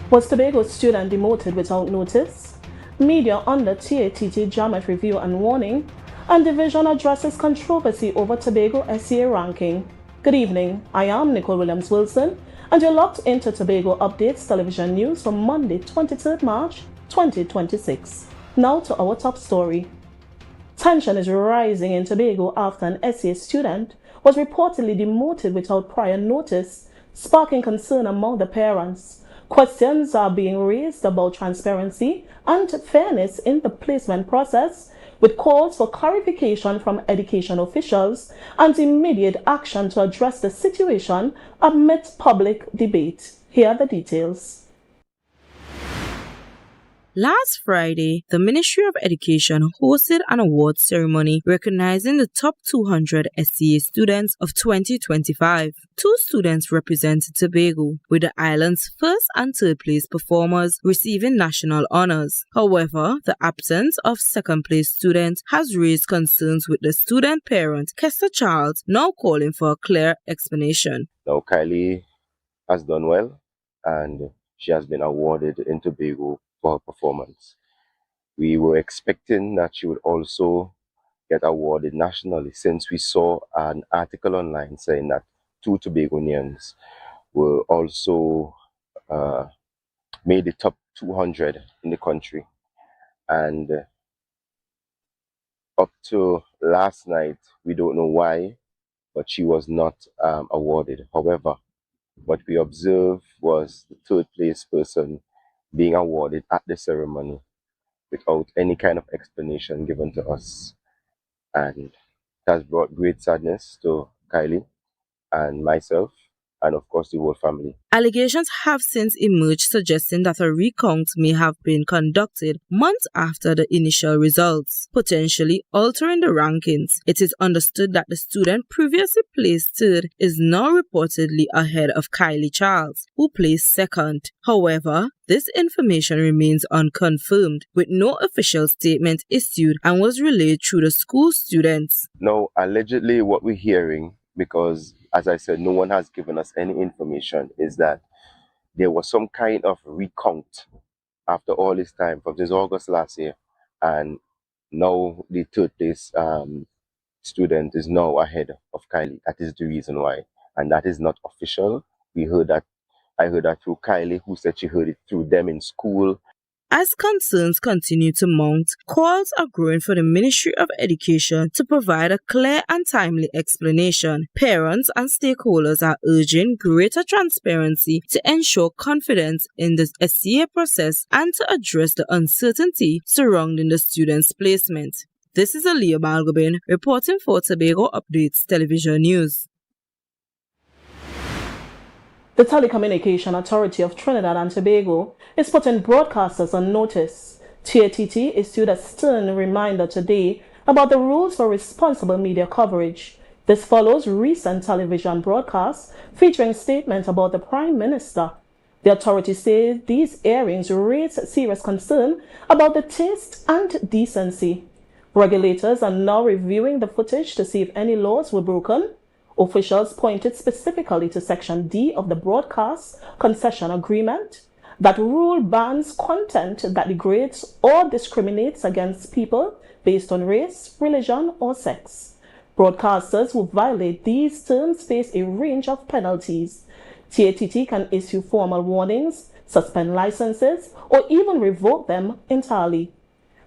Was Tobago student demoted without notice? Media under TATT Jamet review and warning, and division addresses controversy over Tobago SEA ranking. Good evening, I am Nicole Williams-Wilson, and you're locked into Tobago Updates television news for Monday, 23rd March 2026. Now to our top story. Tension is rising in Tobago after an SEA student was reportedly demoted without prior notice, sparking concern among the parents. Questions are being raised about transparency and fairness in the placement process, with calls for clarification from education officials and immediate action to address the situation amidst public debate. Here are the details. Last Friday, the Ministry of Education hosted an awards ceremony recognizing the top 200 SEA students of 2025. Two students represented Tobago, with the island's first and third place performers receiving national honors. However, the absence of second place students has raised concerns, with the student parent, Kester Charles, now calling for a clear explanation. Now, Kylie has done well, and she has been awarded in Tobago for her performance. We were expecting that she would also get awarded nationally, since we saw an article online saying that two Tobagonians were also made the top 200 in the country. And up to last night, we don't know why, but she was not awarded. However, what we observed was the third place person being awarded at the ceremony without any kind of explanation given to us. And it has brought great sadness to Kylie and myself, and of course the whole family. Allegations have since emerged suggesting that a recount may have been conducted months after the initial results, potentially altering the rankings. It is understood that the student previously placed third is now reportedly ahead of Kylie Charles, who placed second. However, this information remains unconfirmed, with no official statement issued, and was relayed through the school students. Now, allegedly what we're hearing, because as I said, no one has given us any information, is that there was some kind of recount after all this time, from this August last year, and now the third place student is now ahead of Kylie. That is the reason why, and that is not official. I heard that through Kylie, who said she heard it through them in school. As concerns continue to mount, calls are growing for the Ministry of Education to provide a clear and timely explanation. Parents and stakeholders are urging greater transparency to ensure confidence in the SEA process and to address the uncertainty surrounding the students' placement. This is Aaliyah Balgobin reporting for Tobago Updates Television News. The Telecommunication Authority of Trinidad and Tobago is putting broadcasters on notice. TATT issued a stern reminder today about the rules for responsible media coverage. This follows recent television broadcasts featuring statements about the Prime Minister. The authority says these airings raise serious concern about the taste and decency. Regulators are now reviewing the footage to see if any laws were broken. Officials pointed specifically to Section D of the Broadcast Concession Agreement. That rule bans content that degrades or discriminates against people based on race, religion, or sex. Broadcasters who violate these terms face a range of penalties. TATT can issue formal warnings, suspend licenses, or even revoke them entirely.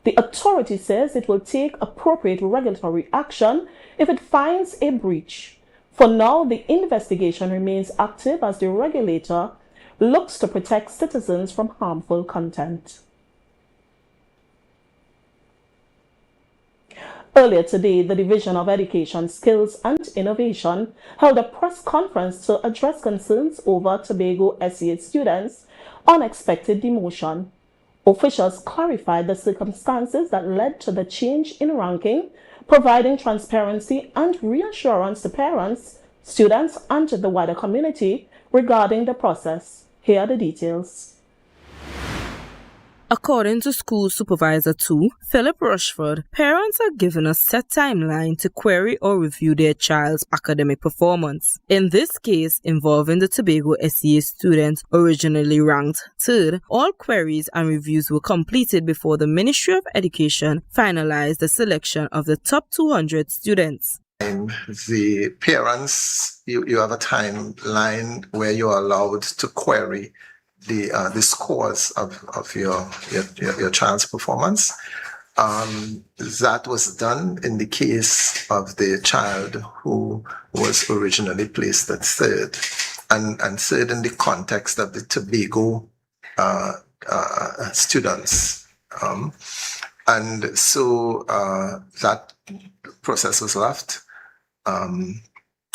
The authority says it will take appropriate regulatory action if it finds a breach. For now, the investigation remains active as the regulator looks to protect citizens from harmful content. Earlier today, the Division of Education, Skills and Innovation held a press conference to address concerns over Tobago SEA students' unexpected demotion. Officials clarified the circumstances that led to the change in ranking, providing transparency and reassurance to parents, students, and the wider community regarding the process. Here are the details. According to School Supervisor 2, Philip Rushford, parents are given a set timeline to query or review their child's academic performance. In this case, involving the Tobago SEA student originally ranked 3rd, all queries and reviews were completed before the Ministry of Education finalized the selection of the top 200 students. The parents, you have a timeline where you're allowed to query the scores of your child's performance. That was done in the case of the child who was originally placed at 3rd, and 3rd in the context of the Tobago students. And so that process was left.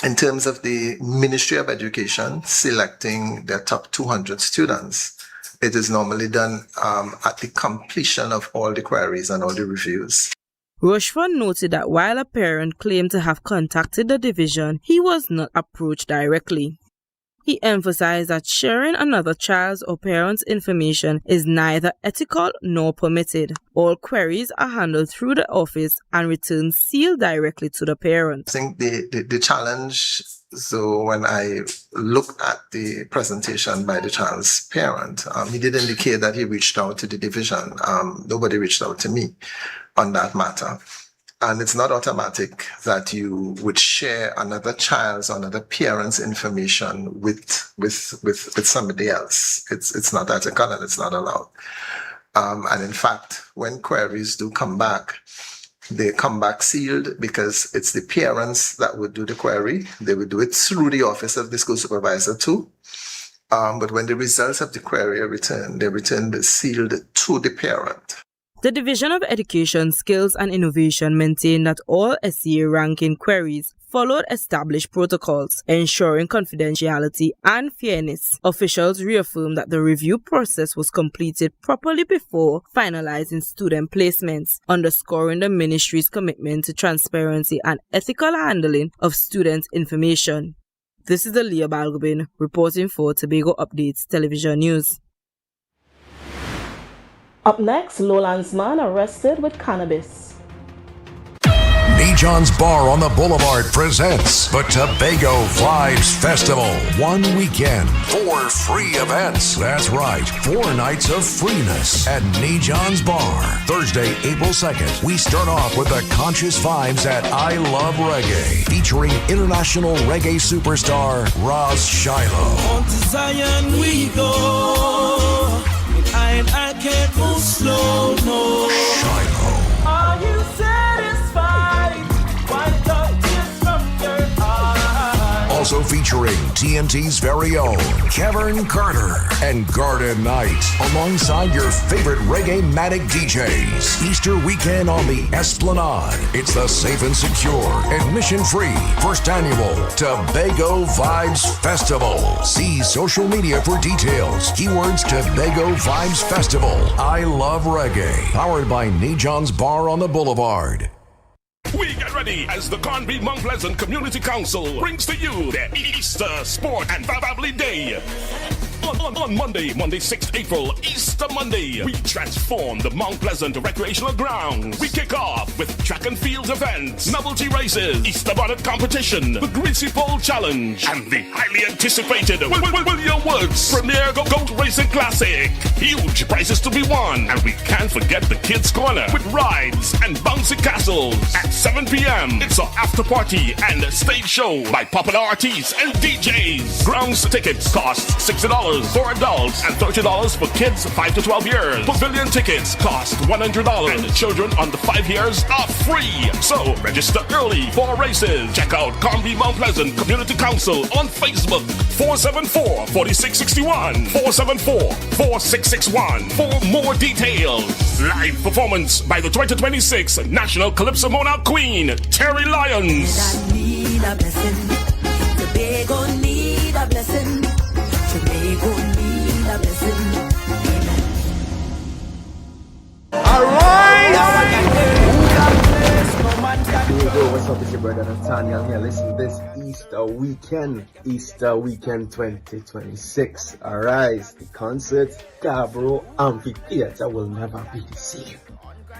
In terms of the Ministry of Education selecting their top 200 students, it is normally done at the completion of all the queries and all the reviews. Rushford noted that while a parent claimed to have contacted the division, he was not approached directly. He emphasized that sharing another child's or parent's information is neither ethical nor permitted. All queries are handled through the office and returned sealed directly to the parent. I think the challenge, so when I looked at the presentation by the child's parent, he did indicate that he reached out to the division. Nobody reached out to me on that matter. And it's not automatic that you would share another child's or another parent's information with somebody else. It's not ethical and it's not allowed. And in fact, when queries do come back, they come back sealed because it's the parents that would do the query. They would do it through the office of the school supervisor too. But when the results of the query are returned, they're returned sealed to the parent. The Division of Education, Skills and Innovation maintained that all SEA ranking queries followed established protocols, ensuring confidentiality and fairness. Officials reaffirmed that the review process was completed properly before finalizing student placements, underscoring the ministry's commitment to transparency and ethical handling of students' information. This is Leah Balgobin reporting for Tobago Updates Television News. Up next, Lowlands man arrested with cannabis. John's Bar on the Boulevard presents the Tobago Vibes Festival. 1 weekend, 4 free events. That's right, 4 nights of freeness at John's Bar. Thursday, April 2nd, we start off with the Conscious Vibes at I Love Reggae, featuring international reggae superstar Roz Shiloh. On to Zion we go, and I can't move slow, no. Shiloh. Are you satisfied? Why don't tears from your eyes? Also featuring TNT's very own Kevin Carter and Garden Knight, alongside your favorite reggae-matic DJs. Easter weekend on the Esplanade. It's the safe and secure, admission-free, first annual Tobago Vibes Festival. See social media for details. Keywords Tobago Vibes Festival. I Love Reggae. Powered by John's Bar on the Boulevard. We get ready as the Conby Mount Pleasant Community Council brings to you their Easter Sport and Family Day. On Monday, 6th April, Easter Monday, we transform the Mount Pleasant recreational grounds. We kick off with track and field events, novelty races, Easter bonnet competition, the Greasy Pole Challenge, and the highly anticipated William Woods Premier Goat Racing Classic. Huge prizes to be won, and we can't forget the Kids Corner with rides and bouncy castles. At 7 p.m., it's an after party and a stage show by popular artists and DJs. Grounds tickets cost $60 for adults and $30 for kids 5 to 12 years. Pavilion tickets cost $100 and children under 5 years are free. So register early for races. Check out Conby Mount Pleasant Community Council on Facebook. 474-4661. 474-4661 for more details. Live performance by the 2026 National Calypso Monarch Queen, Terry Lyons. I need a blessing. Tobago need a blessing. Tobago need a blessing. What's up, it's your brother Nathaniel here. Listen to this Easter weekend 2026. Arise, the concert, Scarborough Amphitheater will never be the same.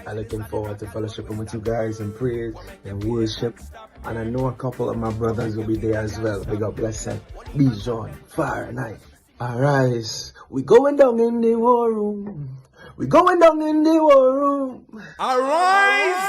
I'm looking forward to fellowshipping with you guys in praise and worship. And I know a couple of my brothers will be there as well. Big up, blessed. Bijan, Fire Night. Arise, we going down in the war room. We going down in the war room. Arise!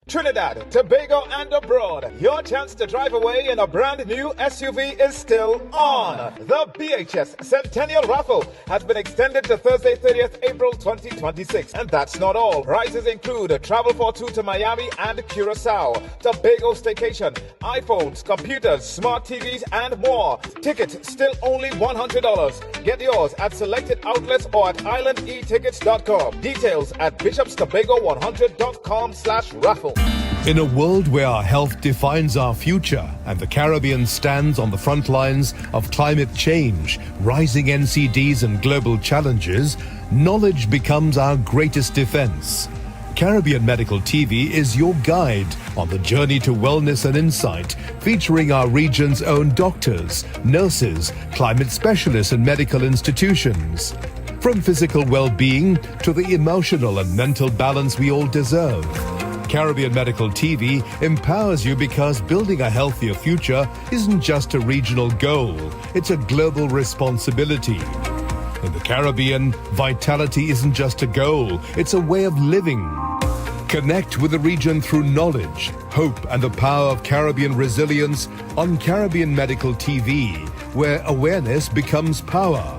Trinidad, Tobago and abroad, your chance to drive away in a brand new SUV is still on. The BHS Centennial Raffle has been extended to Thursday 30th April 2026. And that's not all. Prizes include travel for two to Miami and Curacao, Tobago staycation, iPhones, computers, smart TVs and more. Tickets still only $100. Get yours at selected outlets or at islandetickets.com. Details at bishopstobago100.com/raffle. In a world where our health defines our future and the Caribbean stands on the front lines of climate change, rising NCDs and global challenges, knowledge becomes our greatest defense. Caribbean Medical TV is your guide on the journey to wellness and insight, featuring our region's own doctors, nurses, climate specialists and medical institutions. From physical well-being to the emotional and mental balance we all deserve. Caribbean Medical TV empowers you because building a healthier future isn't just a regional goal, it's a global responsibility. In the Caribbean, vitality isn't just a goal, it's a way of living. Connect with the region through knowledge, hope and the power of Caribbean resilience on Caribbean Medical TV, where awareness becomes power.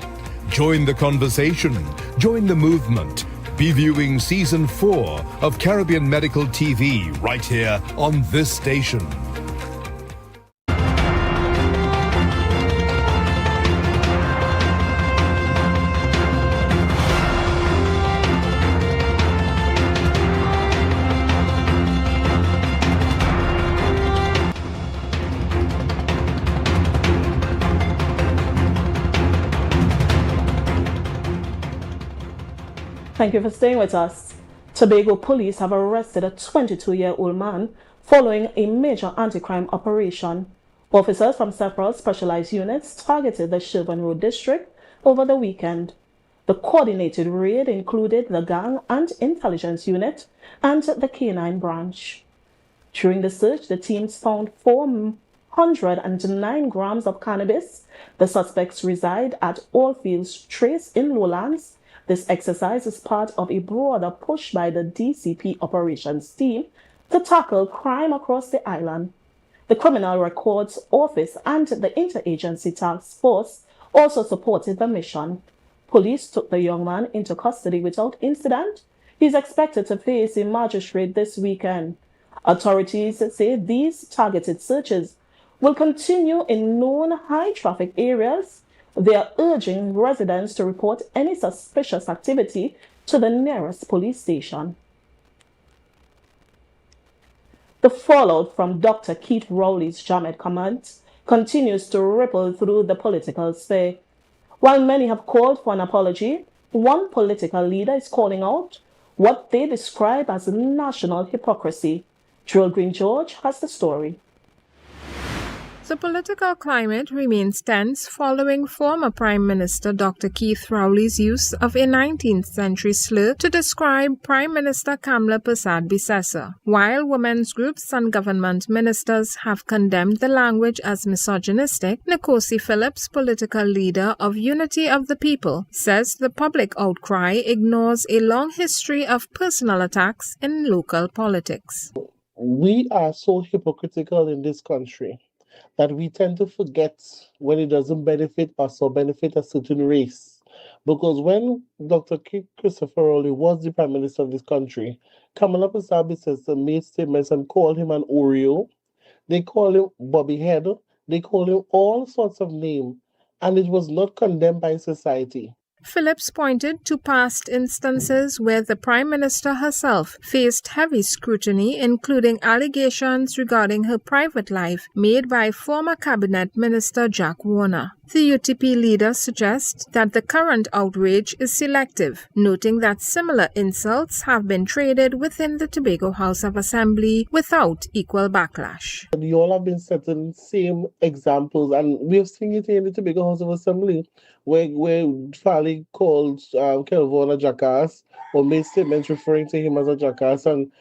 Join the conversation, join the movement. Be viewing Season 4 of Caribbean Medical TV right here on this station. Thank you for staying with us. Tobago police have arrested a 22-year-old man following a major anti-crime operation. Officers from several specialized units targeted the Sherburne Road district over the weekend. The coordinated raid included the gang and intelligence unit and the K9 branch. During the search, the teams found 409 grams of cannabis. The suspects reside at Allfields Trace in Lowlands. This exercise is part of a broader push by the DCP operations team to tackle crime across the island. The Criminal Records Office and the Interagency Task Force also supported the mission. Police took the young man into custody without incident. He is expected to face a magistrate this weekend. Authorities say these targeted searches will continue in known high-traffic areas. They are urging residents to report any suspicious activity to the nearest police station. The fallout from Dr. Keith Rowley's Jammeh comments continues to ripple through the political sphere. While many have called for an apology, one political leader is calling out what they describe as national hypocrisy. Joel Green George has the story. The political climate remains tense following former Prime Minister Dr. Keith Rowley's use of a 19th century slur to describe Prime Minister Kamla Persad-Bissessar. While women's groups and government ministers have condemned the language as misogynistic, Nkosi Phillips, political leader of Unity of the People, says the public outcry ignores a long history of personal attacks in local politics. We are so hypocritical in this country that we tend to forget when it doesn't benefit us or benefit a certain race. Because when Dr. Christopher Rowley was the Prime Minister of this country, Kamala Persad-Bissessar made statements and called him an Oreo. They called him Bobby Head. They called him all sorts of names. And it was not condemned by society. Phillips pointed to past instances where the Prime Minister herself faced heavy scrutiny, including allegations regarding her private life made by former Cabinet Minister Jack Warner. The UTP leader suggests that the current outrage is selective, noting that similar insults have been traded within the Tobago House of Assembly without equal backlash. You all have been setting same examples, and we have seen it in the Tobago House of Assembly, where Farley called Kelvin a jackass or made statements referring to him as a jackass, and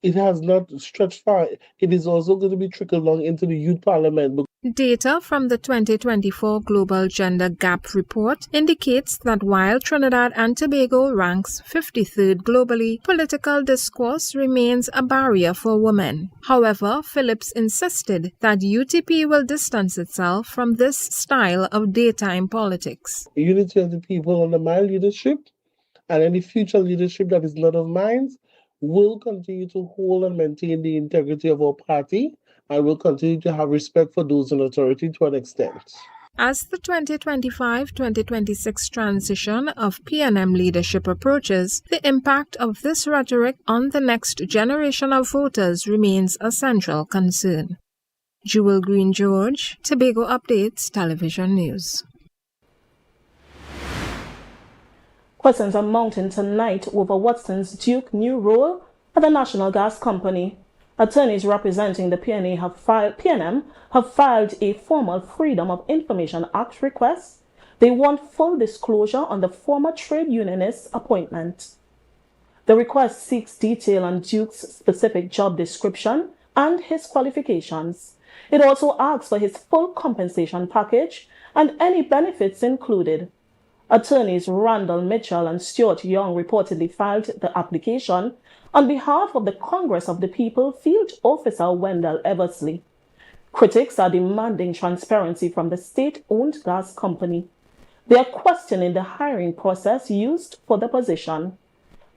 it has not stretched far. It is also going to be trickled down into the youth parliament. Data from the 2024 Global Gender Gap Report indicates that while Trinidad and Tobago ranks 53rd globally, political discourse remains a barrier for women. However, Phillips insisted that UTP will distance itself from this style of daytime politics. Unity of the people under my leadership and any future leadership that is not of mine will continue to hold and maintain the integrity of our party. I will continue to have respect for those in authority to an extent. As the 2025-2026 transition of PNM leadership approaches, the impact of this rhetoric on the next generation of voters remains a central concern. Jewel Green George, Tobago Updates Television News. Questions are mounting tonight over Watson's Duke new role at the National Gas Company. Attorneys representing the PNM have filed a formal Freedom of Information Act request. They want full disclosure on the former trade unionist's appointment. The request seeks detail on Duke's specific job description and his qualifications. It also asks for his full compensation package and any benefits included. Attorneys Randall Mitchell and Stuart Young reportedly filed the application on behalf of the Congress of the People Field Officer Wendell Eversley. Critics are demanding transparency from the state-owned gas company. They are questioning the hiring process used for the position.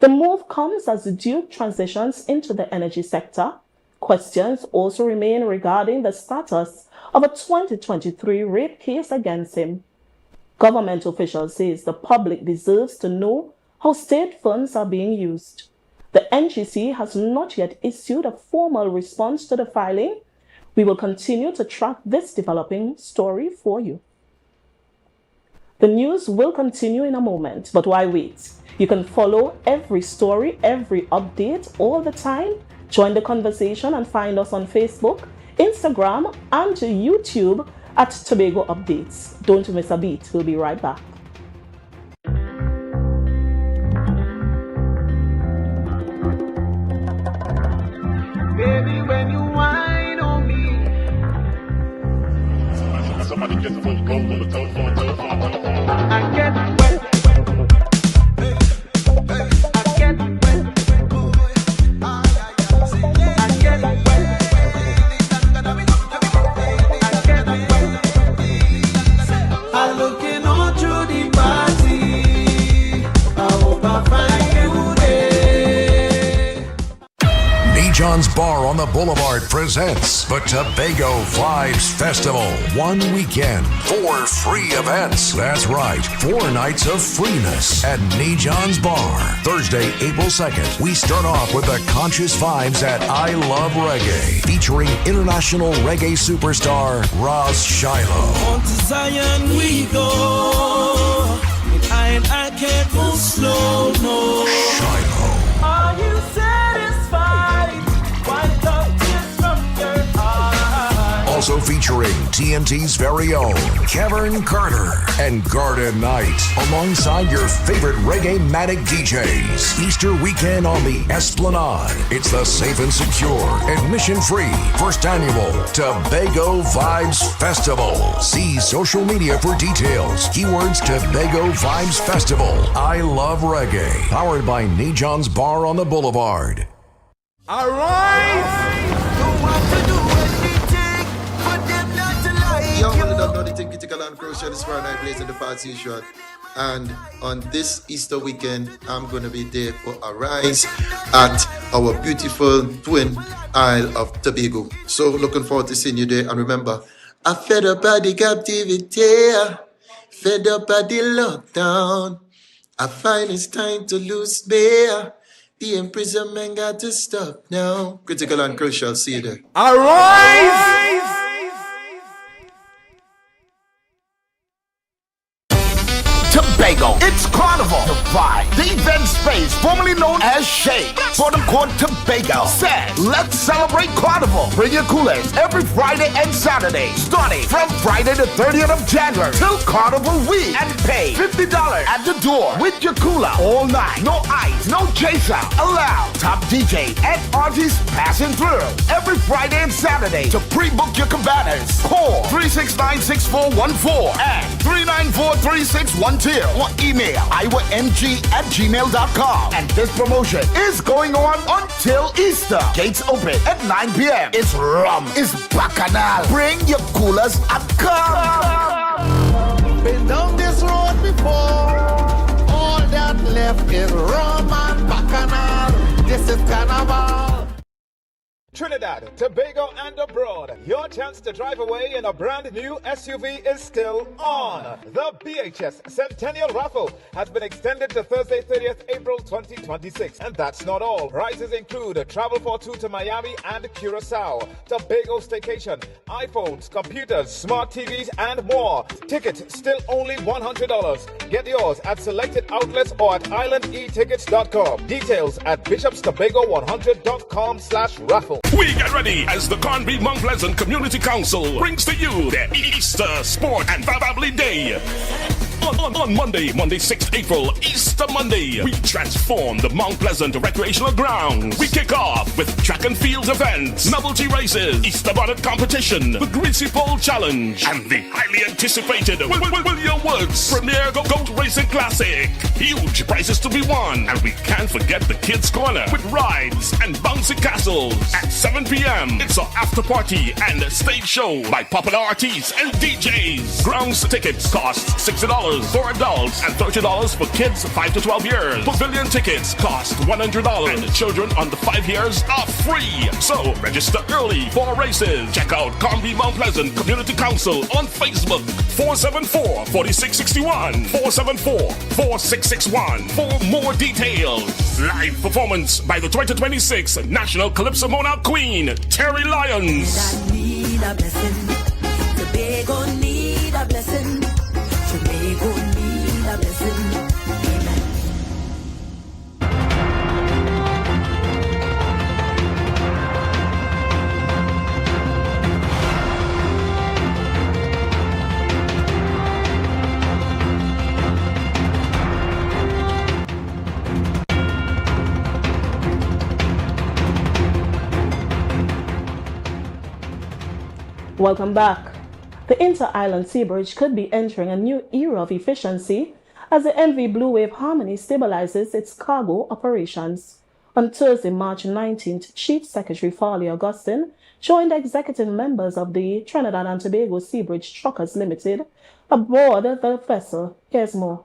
The move comes as the Duke transitions into the energy sector. Questions also remain regarding the status of a 2023 rape case against him. Government officials say the public deserves to know how state funds are being used. The NGC has not yet issued a formal response to the filing. We will continue to track this developing story for you. The news will continue in a moment, but why wait? You can follow every story, every update, all the time. Join the conversation and find us on Facebook, Instagram, and YouTube at Tobago Updates. Don't miss a beat. We'll be right back. Baby, when you whine on me, somebody get the phone, go on the telephone. I get wet. John's Bar on the Boulevard presents the Tobago Vibes Festival. 1 weekend, 4 free events. That's right, 4 nights of freeness at John's Bar. Thursday, April 2nd, we start off with the Conscious Vibes at I Love Reggae, featuring international reggae superstar Ross Shiloh. On to Zion we go, and I can't move slow, no. Shiloh. Are you satisfied? Also featuring TNT's very own Kevin Carter and Garden Knight, alongside your favorite reggae-matic DJs. Easter weekend on the Esplanade. It's the safe and secure, admission-free, first annual Tobago Vibes Festival. See social media for details. Keywords Tobago Vibes Festival. I Love Reggae. Powered by John's Bar on the Boulevard. Arise! Yo, I don't know the thing critical and crucial this Friday night plays in the parts usual. And on this Easter weekend, I'm going to be there for Arise at our beautiful twin Isle of Tobago. So looking forward to seeing you there. And remember, I fed up by the captivity, fed up by the lockdown. I find it's time to lose bear. The imprisonment got to stop now. Critical and crucial, see you there. Arise! The event space, formerly known as Shade, for the Court Tobago, said, let's celebrate Carnival. Bring your coolers every Friday and Saturday, starting from Friday the 30th of January till Carnival week, and pay $50 at the door with your cooler all night. No ice, no chaser allowed. Top DJ and artists passing through every Friday and Saturday. To pre-book your cabanas, call 369-6414 and 394-3612 or email iwamg@gmail.com. And this promotion is going on until Easter. Gates open at 9 p.m. It's rum, it's bacchanal. Bring your coolers and come. Been down this road before. All that left is rum and bacchanal. This is Carnival. Trinidad, Tobago and abroad, your chance to drive away in a brand new SUV is still on. The BHS Centennial Raffle has been extended to Thursday 30th April 2026. And that's not all. Prizes include travel for two to Miami and Curacao, Tobago staycation, iPhones, computers, smart TVs and more. Tickets still only $100. Get yours at selected outlets or at islandetickets.com. Details at bishopstobago100.com/raffle. We get ready as the Conby Mount Pleasant Community Council brings to you the Easter Sport and Family Day. On Monday, 6th April, Easter Monday, we transform the Mount Pleasant recreational grounds. We kick off with track and field events, novelty races, Easter bonnet competition, the Greasy Pole Challenge, and the highly anticipated William Woods Premier Goat Racing Classic. Huge prizes to be won, and we can't forget the Kids Corner with rides and bouncy castles. At 7 p.m., it's an after party and a stage show by popular artists and DJs. Grounds tickets cost $60 for adults and $30 for kids 5 to 12 years. Pavilion tickets cost $100 and children under 5 years are free. So register early for races. Check out Conby Mount Pleasant Community Council on Facebook. 474-4661. 474-4661 for more details. Live performance by the 2026 National Calypso Monarch Queen, Terry Lyons. Need a blessing. Tobago need a blessing. Tobago need a blessing. Amen. Welcome back. The inter-island Seabridge could be entering a new era of efficiency as the MV Blue Wave Harmony stabilizes its cargo operations. On Thursday, March 19th, Chief Secretary Farley Augustine joined executive members of the Trinidad and Tobago Seabridge Truckers Limited aboard the vessel. Here's more.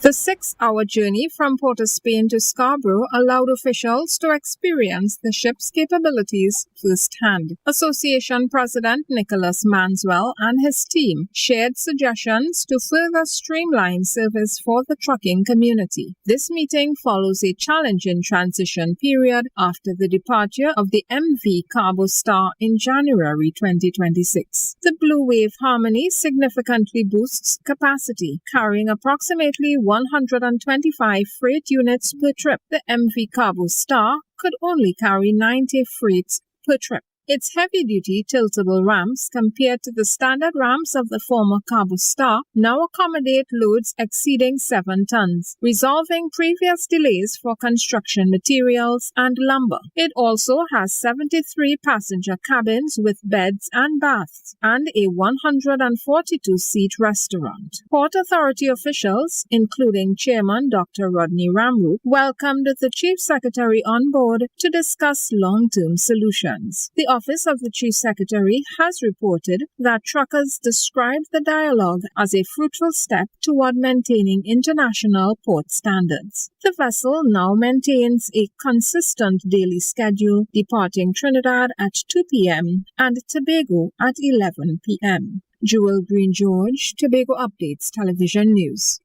The 6-hour journey from Port of Spain to Scarborough allowed officials to experience the ship's capabilities firsthand. Association President Nicholas Manswell and his team shared suggestions to further streamline service for the trucking community. This meeting follows a challenging transition period after the departure of the MV Carbo Star in January 2026. The Blue Wave Harmony significantly boosts capacity, carrying approximately 125 freight units per trip. The MV Carbo Star could only carry 90 freights per trip. Its heavy-duty tiltable ramps, compared to the standard ramps of the former Carbo Star, now accommodate loads exceeding 7 tons, resolving previous delays for construction materials and lumber. It also has 73 passenger cabins with beds and baths, and a 142-seat restaurant. Port Authority officials, including Chairman Dr. Rodney Ramroop, welcomed the Chief Secretary on board to discuss long-term solutions. The Office of the Chief Secretary has reported that truckers described the dialogue as a fruitful step toward maintaining international port standards. The vessel now maintains a consistent daily schedule, departing Trinidad at 2 p.m. and Tobago at 11 p.m. Jewel Green George, Tobago Updates Television News.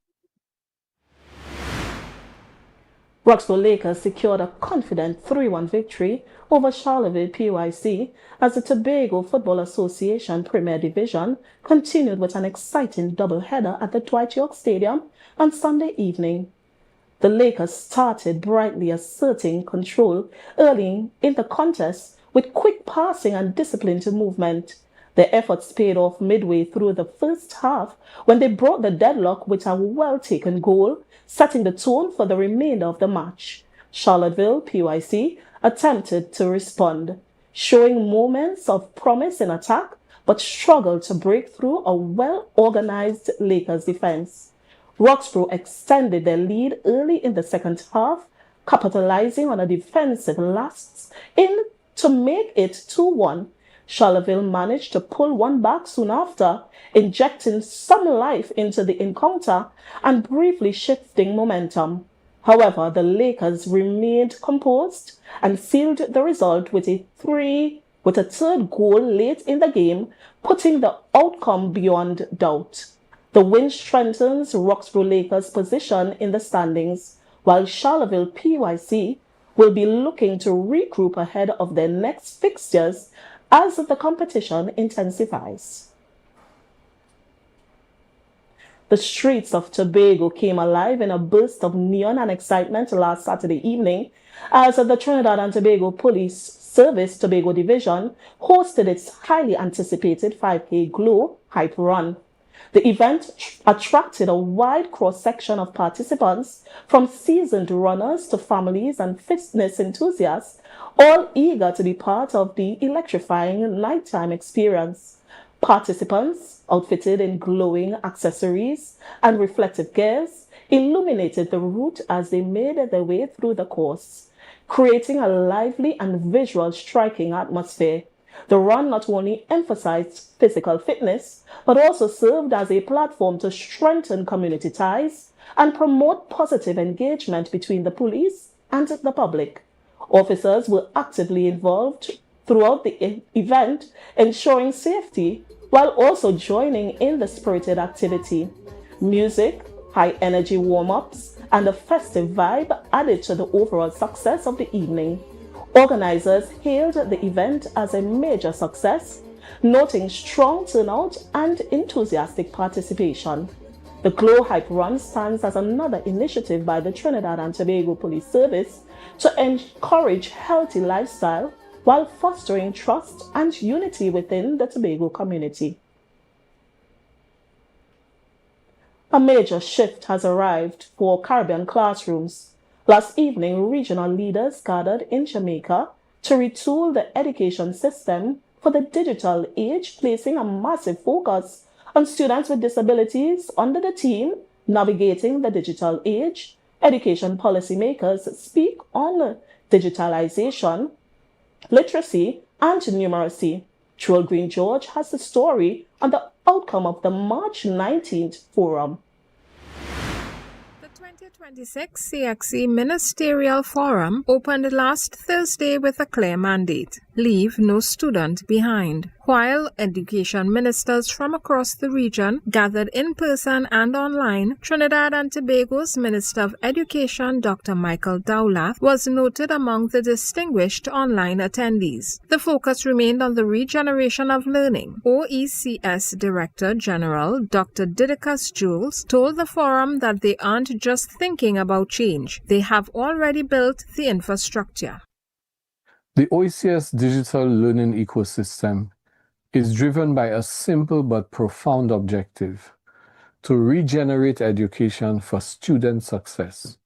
Roxborough Lakers secured a confident 3-1 victory over Charleville PYC as the Tobago Football Association Premier Division continued with an exciting doubleheader at the Dwight York Stadium on Sunday evening. The Lakers started brightly asserting control early in the contest with quick passing and disciplined movement. Their efforts paid off midway through the first half when they broke the deadlock with a well-taken goal, setting the tone for the remainder of the match. Charlottesville PYC attempted to respond, showing moments of promise in attack, but struggled to break through a well-organized Lakers defense. Roxborough extended their lead early in the second half, capitalizing on a defensive lapse in to make it 2-1. Charleville managed to pull one back soon after, injecting some life into the encounter and briefly shifting momentum. However, the Lakers remained composed and sealed the result with a third goal late in the game, putting the outcome beyond doubt. The win strengthens Roxborough Lakers' position in the standings, while Charleville PYC will be looking to regroup ahead of their next fixtures as the competition intensifies. The streets of Tobago came alive in a burst of neon and excitement last Saturday evening as the Trinidad and Tobago Police Service Tobago Division hosted its highly anticipated 5K Glow Hype Run. The event attracted a wide cross-section of participants, from seasoned runners to families and fitness enthusiasts, all eager to be part of the electrifying nighttime experience. Participants, outfitted in glowing accessories and reflective gears, illuminated the route as they made their way through the course, creating a lively and visual striking atmosphere. The run not only emphasized physical fitness, but also served as a platform to strengthen community ties and promote positive engagement between the police and the public. Officers were actively involved throughout the event, ensuring safety while also joining in the spirited activity. Music, high-energy warm-ups, and a festive vibe added to the overall success of the evening. Organizers hailed the event as a major success, noting strong turnout and enthusiastic participation. The Glow Hype Run stands as another initiative by the Trinidad and Tobago Police Service to encourage healthy lifestyle while fostering trust and unity within the Tobago community. A major shift has arrived for Caribbean classrooms. Last evening, regional leaders gathered in Jamaica to retool the education system for the digital age, placing a massive focus on students with disabilities under the theme Navigating the Digital Age. Education policymakers speak on digitalization, literacy, and numeracy. Joel Green George has the story on the outcome of the March 19th forum. 2026 CXC Ministerial Forum opened last Thursday with a clear mandate: leave no student behind. While education ministers from across the region gathered in person and online, Trinidad and Tobago's Minister of Education, Dr. Michael Dowlath, was noted among the distinguished online attendees. The focus remained on the regeneration of learning. OECS Director General Dr. Didicus Jules told the forum that they aren't just thinking about change, they have already built the infrastructure. The OECS digital learning ecosystem is driven by a simple but profound objective: to regenerate education for student success.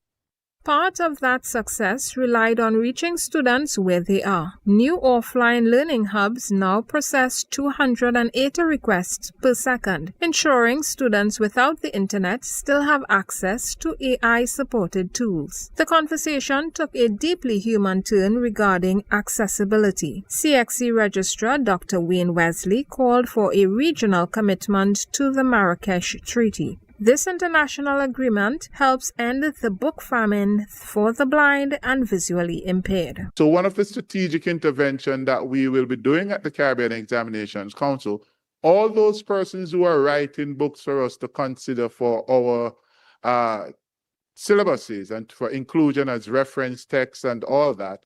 Part of that success relied on reaching students where they are. New offline learning hubs now process 280 requests per second, ensuring students without the internet still have access to AI-supported tools. The conversation took a deeply human turn regarding accessibility. CXC Registrar Dr. Wayne Wesley called for a regional commitment to the Marrakesh Treaty. This international agreement helps end the book famine for the blind and visually impaired. So one of the strategic interventions that we will be doing at the Caribbean Examinations Council, all those persons who are writing books for us to consider for our syllabuses and for inclusion as reference text and all that,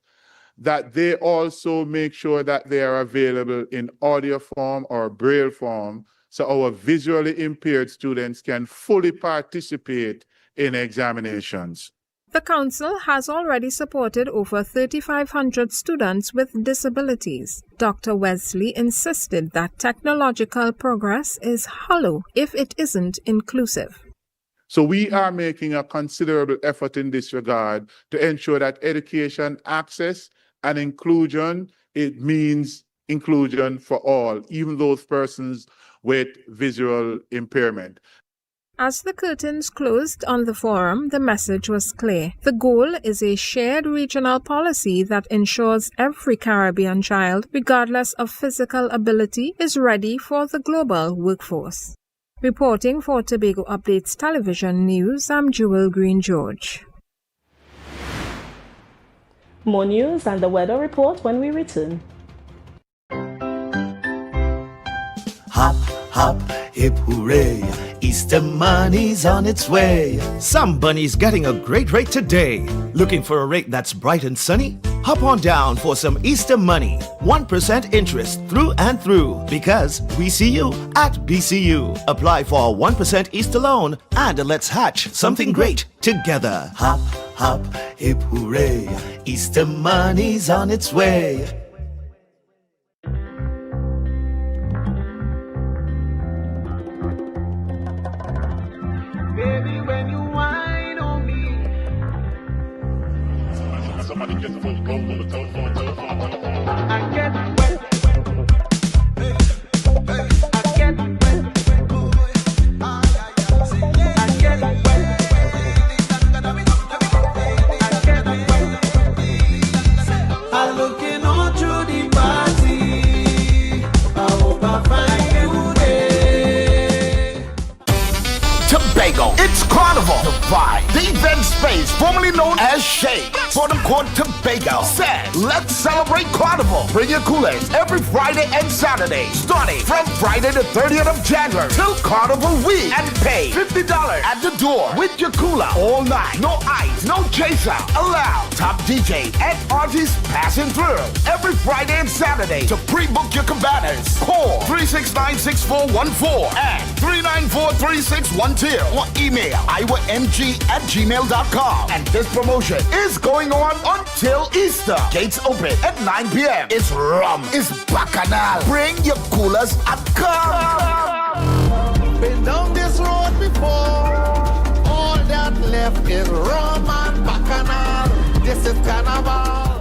that they also make sure that they are available in audio form or braille form so our visually impaired students can fully participate in examinations. The Council has already supported over 3,500 students with disabilities. Dr. Wesley insisted that technological progress is hollow if it isn't inclusive. So we are making a considerable effort in this regard to ensure that education access and inclusion, it means inclusion for all, even those persons with visual impairment. As the curtains closed on the forum, the message was clear. The goal is a shared regional policy that ensures every Caribbean child, regardless of physical ability, is ready for the global workforce. Reporting for Tobago Updates Television News, I'm Jewel Green George. More news and the weather report when we return. Hop, hop, hip hooray, Easter money's on its way. Some bunnies getting a great rate today. Looking for a rate that's bright and sunny? Hop on down for some Easter money. 1% interest through and through, because we see you at BCU. Apply for a 1% Easter loan and let's hatch something great together. Hop, hop, hip hooray, Easter money's on its way. Baby, when you whine on me, somebody gets a phone call on the telephone. I get wet. I get wet. I get wet. I'm looking all through the party. I hope I find you there. Tobago, it's Carnival. The vibe. The event space, formerly known as Shade, for the court Tobago, said, let's celebrate Carnival. Bring your coolers every Friday and Saturday, starting from Friday the 30th of January till Carnival week, and pay $50 at the door with your cooler all night. No ice, no chaser allowed. Top DJ and artists passing through every Friday and Saturday. To pre-book your cabanas, call 369-6414 and 394-3612 or email iwamg@gmail.com. And this promotion is going on until Easter. Gates open at 9 p.m. It's rum, it's bacchanal. Bring your coolers and come. Been down this road before. All that left is rum and bacchanal. This is Carnival.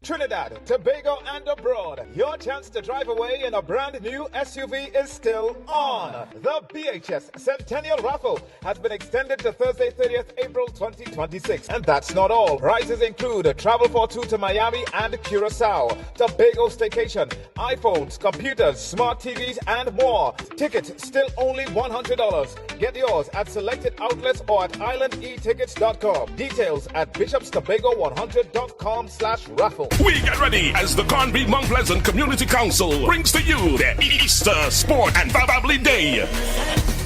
Trinidad, Tobago and abroad, your chance to drive away in a brand new SUV is still on. The BHS Centennial Raffle has been extended to Thursday 30th April 2026. And that's not all. Prizes include travel for two to Miami and Curacao, Tobago staycation, iPhones, computers, smart TVs and more. Tickets still only $100. Get yours at selected outlets or at islandetickets.com. Details at bishopstobago100.com/raffle. We get ready as the Conby Mount Pleasant Community Council brings to you their Easter Sport and Family Day.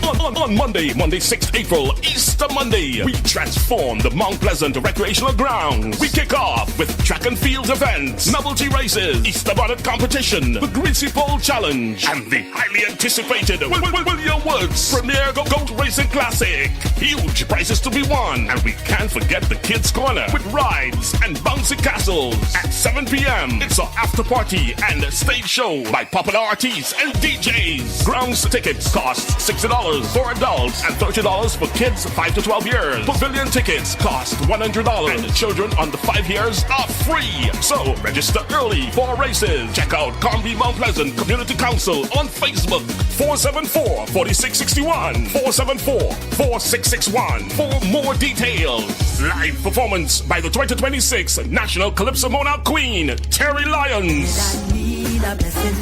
On Monday, 6th April, Easter Monday, we transform the Mount Pleasant recreational grounds. We kick off with track and field events, novelty races, Easter bonnet competition, the Greasy Pole Challenge, and the highly anticipated William Woods Premier Goat Racing Classic. Huge prizes to be won, and we can't forget the Kids Corner with rides and bouncy castles. At 7 p.m., it's an after party and a stage show by popular artists and DJs. Grounds tickets cost $60 for adults and $30 for kids 5 to 12 years. Pavilion tickets cost $100 and children under 5 years are free. So register early for races. Check out Conby Mount Pleasant Community Council on Facebook. 474-4661. 474-4661 for more details. Live performance by the 2026 National Calypso Monarch Queen, Terry Lyons. I need a blessing.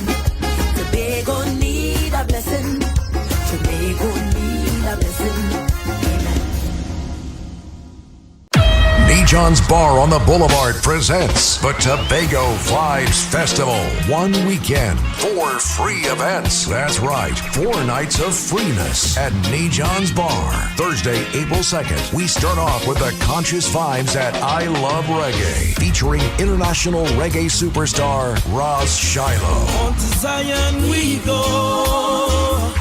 Tobago need a blessing. Tobago need a blessing. John's Bar on the Boulevard presents the Tobago Vibes Festival. 1 weekend, 4 free events. That's right, 4 nights of freeness at John's Bar. Thursday, April 2nd, we start off with the Conscious Vibes at I Love Reggae, featuring international reggae superstar Ross Shiloh. On to Zion we go.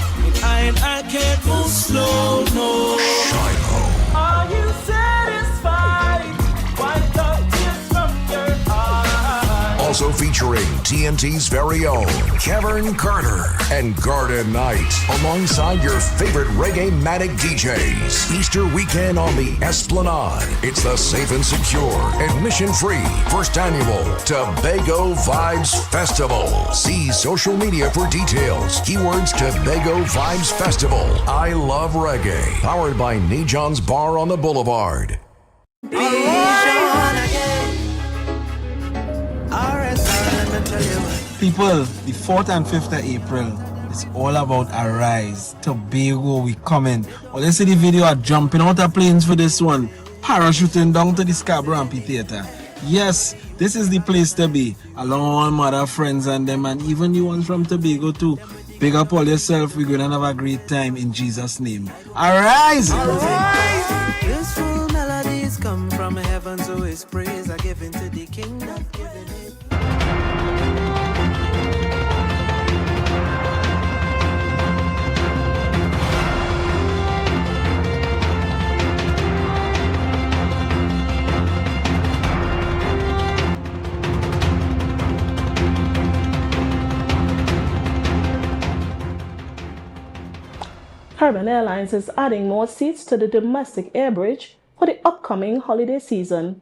I can't move slow, no. Shiloh. Are you satisfied? Wipe the tears from your eyes. Also featuring TNT's very own Kevin Carter and Garden Knight, alongside your favorite reggae-matic DJs. Easter weekend on the Esplanade. It's the safe and secure, admission-free, first annual Tobago Vibes Festival. See social media for details. Keywords Tobago Vibes Festival. I Love Reggae. Powered by John's Bar on the Boulevard. People, the 4th and 5th of April, it's all about Arise. Tobago, we coming. Well, let's see the video of jumping out of planes for this one. Parachuting down to the Scarborough Amphitheater. Yes, this is the place to be. Along with other friends and them, and even you ones from Tobago too. Big up all yourself. We're going to have a great time in Jesus' name. Arise! Arise! Blissful melodies come from heaven, so his praise are given to the King that given it. Caribbean Airlines is adding more seats to the domestic Airbridge for the upcoming holiday season.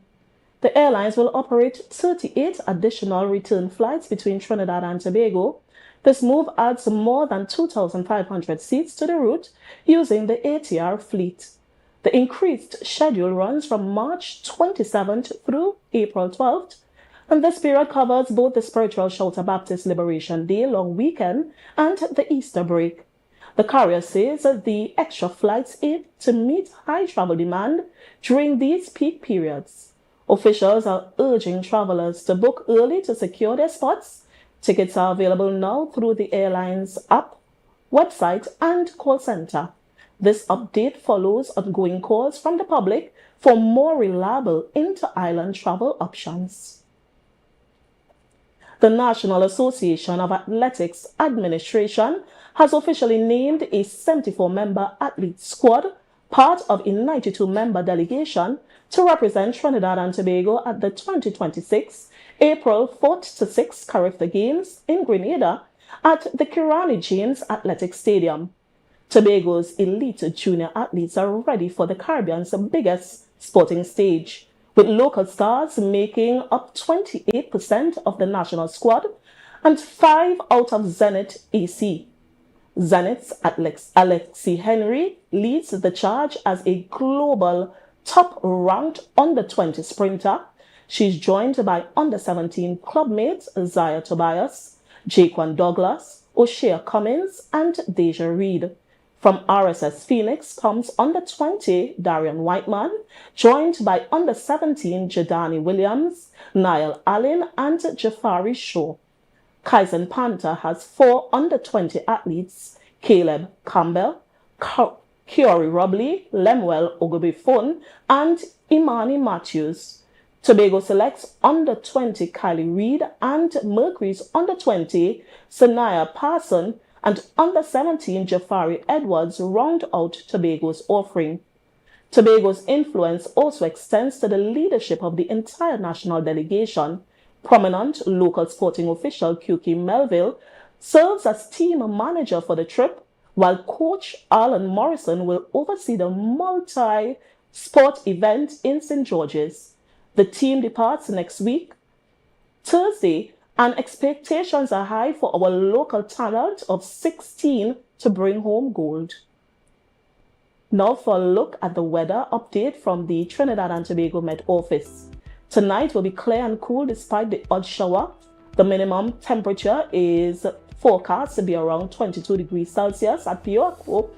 The airlines will operate 38 additional return flights between Trinidad and Tobago. This move adds more than 2,500 seats to the route using the ATR fleet. The increased schedule runs from March 27th through April 12th, and this period covers both the Spiritual Shelter Baptist Liberation Day long weekend and the Easter break. The carrier says that the extra flights aim to meet high travel demand during these peak periods. Officials are urging travelers to book early to secure their spots. Tickets are available now through the airline's app, website, and call center. This update follows ongoing calls from the public for more reliable inter-island travel options. The National Association of Athletics Administration has officially named a 74-member athlete squad, part of a 92-member delegation, to represent Trinidad and Tobago at the 2026 April 4th to 6th Carifta Games in Grenada at the Kirani James Athletic Stadium. Tobago's elite junior athletes are ready for the Caribbean's biggest sporting stage, with local stars making up 28% of the national squad and 5 out of Zenit AC. Zenit's Alexi Henry leads the charge as a global top-ranked under-20 sprinter. She's joined by under-17 clubmates Zaya Tobias, Jaquan Douglas, O'Shea Cummins, and Deja Reed. From RSS Phoenix comes under-20 Darian Whiteman, joined by under-17 Jadani Williams, Niall Allen, and Jafari Shaw. Kaizen Panther has 4 under-20 athletes: Caleb Campbell, Kiori Robley, Lemuel Ogobefun, and Imani Matthews. Tobago selects under-20 Kylie Reed and Mercury's under-20 Sanaya Parson and under-17 Jafari Edwards round out Tobago's offering. Tobago's influence also extends to the leadership of the entire national delegation. Prominent local sporting official QK Melville serves as team manager for the trip, while coach Alan Morrison will oversee the multi-sport event in St. George's. The team departs next week, Thursday, and expectations are high for our local talent of 16 to bring home gold. Now for a look at the weather update from the Trinidad and Tobago Met Office. Tonight will be clear and cool despite the odd shower. The minimum temperature is forecast to be around 22 degrees Celsius at Pioco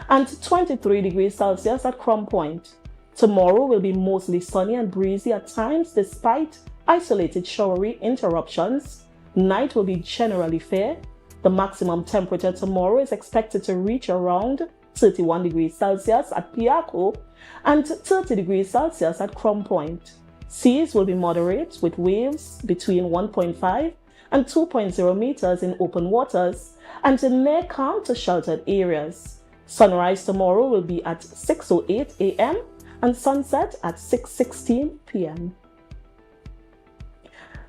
and 23 degrees Celsius at Crum Point. Tomorrow will be mostly sunny and breezy at times despite isolated showery interruptions. Night will be generally fair. The maximum temperature tomorrow is expected to reach around 31 degrees Celsius at Piaco and 30 degrees Celsius at Crum Point. Seas will be moderate with waves between 1.5 and 2.0 meters in open waters and near calm to sheltered areas. Sunrise tomorrow will be at 6:08 a.m. and sunset at 6:16 p.m.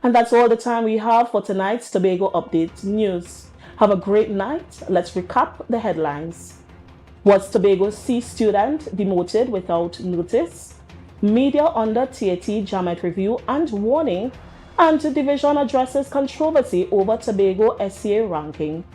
And that's all the time we have for tonight's Tobago Update News. Have a great night. Let's recap the headlines. Was Tobago's C student demoted without notice? Media under TAT Jamet review and warning, and division addresses controversy over Tobago SCA ranking.